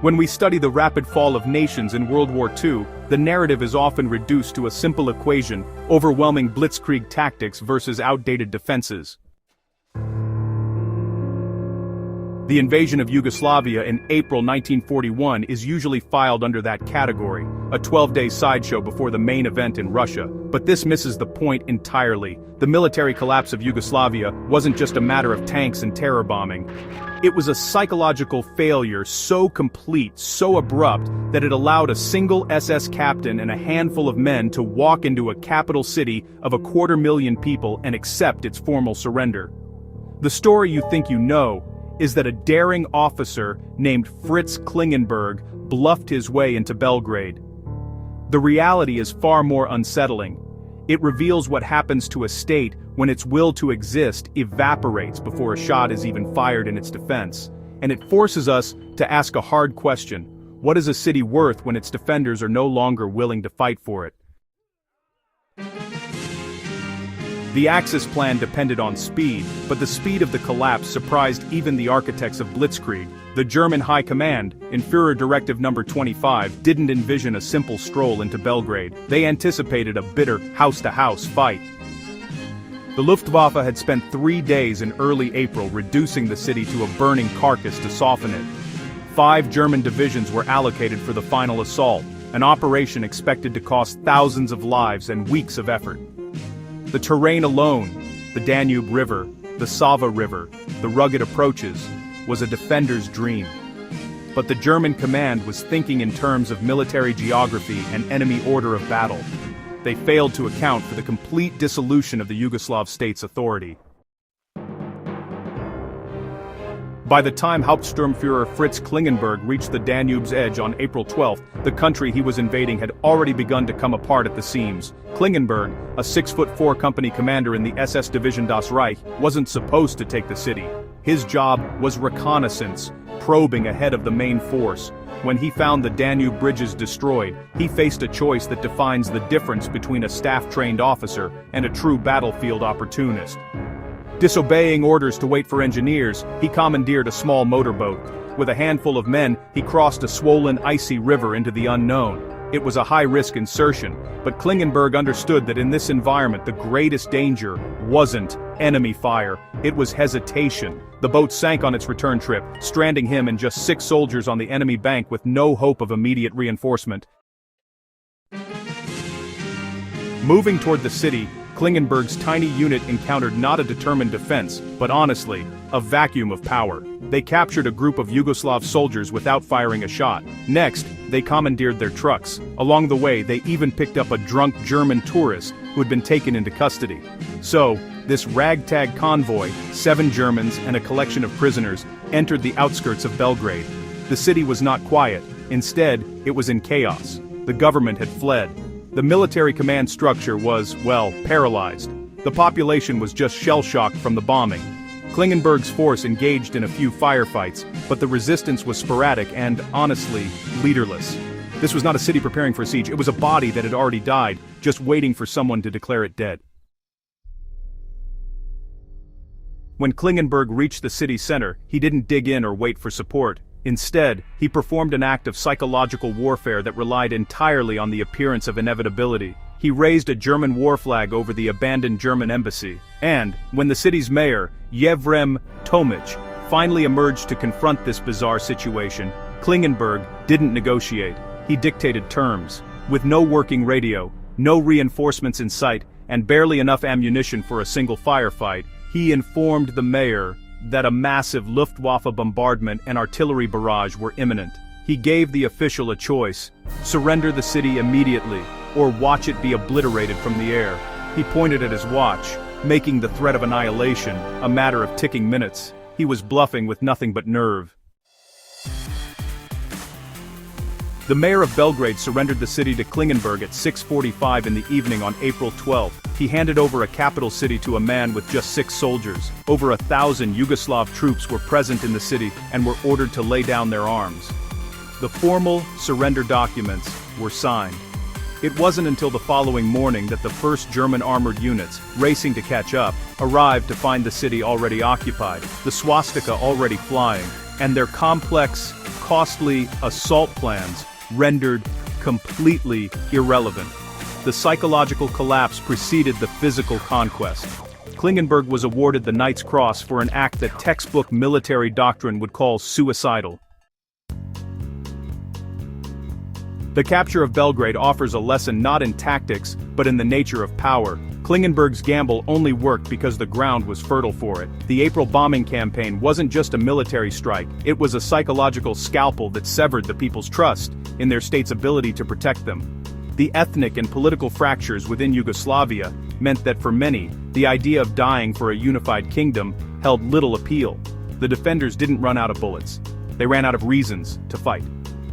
When we study the rapid fall of nations in World War II, the narrative is often reduced to a simple equation: overwhelming blitzkrieg tactics versus outdated defenses. The invasion of Yugoslavia in April 1941 is usually filed under that category, a 12-day sideshow before the main event in Russia. But this misses the point entirely. The military collapse of Yugoslavia wasn't just a matter of tanks and terror bombing. It was a psychological failure so complete, so abrupt, that it allowed a single SS captain and a handful of men to walk into a capital city of 250,000 people and accept its formal surrender. The story you think you know is that a daring officer named Fritz Klingenberg bluffed his way into Belgrade. The reality is far more unsettling. It reveals what happens to a state when its will to exist evaporates before a shot is even fired in its defense. And it forces us to ask a hard question: what is a city worth when its defenders are no longer willing to fight for it? The Axis plan depended on speed, but the speed of the collapse surprised even the architects of Blitzkrieg. The German High Command, in Führer Directive No. 25, didn't envision a simple stroll into Belgrade. They anticipated a bitter, house-to-house fight. The Luftwaffe had spent 3 days in early April reducing the city to a burning carcass to soften it. 5 German divisions were allocated for the final assault, an operation expected to cost thousands of lives and weeks of effort. The terrain alone, the Danube River, the Sava River, the rugged approaches, was a defender's dream. But the German command was thinking in terms of military geography and enemy order of battle. They failed to account for the complete dissolution of the Yugoslav state's authority. By the time Hauptsturmführer Fritz Klingenberg reached the Danube's edge on April 12, the country he was invading had already begun to come apart at the seams. Klingenberg, a 6'4" company commander in the SS Division Das Reich, wasn't supposed to take the city. His job was reconnaissance, probing ahead of the main force. When he found the Danube bridges destroyed, he faced a choice that defines the difference between a staff-trained officer and a true battlefield opportunist. Disobeying orders to wait for engineers, he commandeered a small motorboat. With a handful of men, he crossed a swollen, icy river into the unknown. It was a high-risk insertion, but Klingenberg understood that in this environment the greatest danger wasn't enemy fire, it was hesitation. The boat sank on its return trip, stranding him and just 6 soldiers on the enemy bank with no hope of immediate reinforcement. Moving toward the city, Klingenberg's tiny unit encountered not a determined defense, but honestly, a vacuum of power. They captured a group of Yugoslav soldiers without firing a shot. Next, they commandeered their trucks. Along the way, they even picked up a drunk German tourist who had been taken into custody. So, this ragtag convoy, 7 Germans and a collection of prisoners, entered the outskirts of Belgrade. The city was not quiet. Instead, it was in chaos. The government had fled. The military command structure was, well, paralyzed. The population was just shell-shocked from the bombing. Klingenberg's force engaged in a few firefights, but the resistance was sporadic and, honestly, leaderless. This was not a city preparing for a siege, it was a body that had already died, just waiting for someone to declare it dead. When Klingenberg reached the city center, he didn't dig in or wait for support. Instead, he performed an act of psychological warfare that relied entirely on the appearance of inevitability. He raised a German war flag over the abandoned German embassy. And, when the city's mayor, Yevrem Tomic, finally emerged to confront this bizarre situation, Klingenberg didn't negotiate. He dictated terms. With no working radio, no reinforcements in sight, and barely enough ammunition for a single firefight, he informed the mayor that a massive Luftwaffe bombardment and artillery barrage were imminent. He gave the official a choice: surrender the city immediately, or watch it be obliterated from the air. He pointed at his watch, making the threat of annihilation a matter of ticking minutes. He was bluffing with nothing but nerve. The mayor of Belgrade surrendered the city to Klingenberg at 6:45 in the evening on April 12. He handed over a capital city to a man with just 6 soldiers. Over 1,000 Yugoslav troops were present in the city and were ordered to lay down their arms. The formal surrender documents were signed. It wasn't until the following morning that the first German armored units, racing to catch up, arrived to find the city already occupied, the swastika already flying, and their complex, costly assault plans rendered completely irrelevant. The psychological collapse preceded the physical conquest. Klingenberg was awarded the Knight's Cross for an act that textbook military doctrine would call suicidal. The capture of Belgrade offers a lesson not in tactics, but in the nature of power. Klingenberg's gamble only worked because the ground was fertile for it. The April bombing campaign wasn't just a military strike, it was a psychological scalpel that severed the people's trust in their state's ability to protect them. The ethnic and political fractures within Yugoslavia meant that for many, the idea of dying for a unified kingdom held little appeal. The defenders didn't run out of bullets. They ran out of reasons to fight.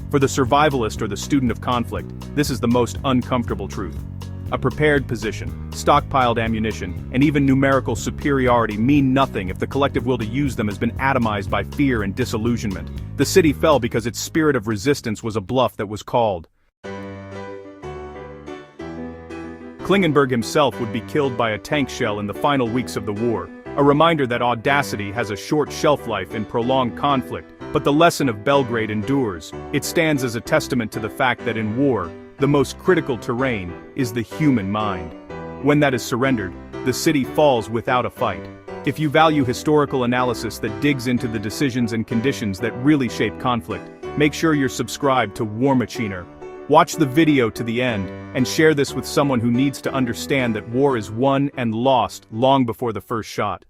For the survivalist or the student of conflict, this is the most uncomfortable truth. A prepared position, stockpiled ammunition, and even numerical superiority mean nothing if the collective will to use them has been atomized by fear and disillusionment. The city fell because its spirit of resistance was a bluff that was called. Klingenberg himself would be killed by a tank shell in the final weeks of the war, a reminder that audacity has a short shelf life in prolonged conflict. But the lesson of Belgrade endures. It stands as a testament to the fact that in war, the most critical terrain is the human mind. When that is surrendered, the city falls without a fight. If you value historical analysis that digs into the decisions and conditions that really shape conflict, make sure you're subscribed to War Machiner. Watch the video to the end, and share this with someone who needs to understand that war is won and lost long before the first shot.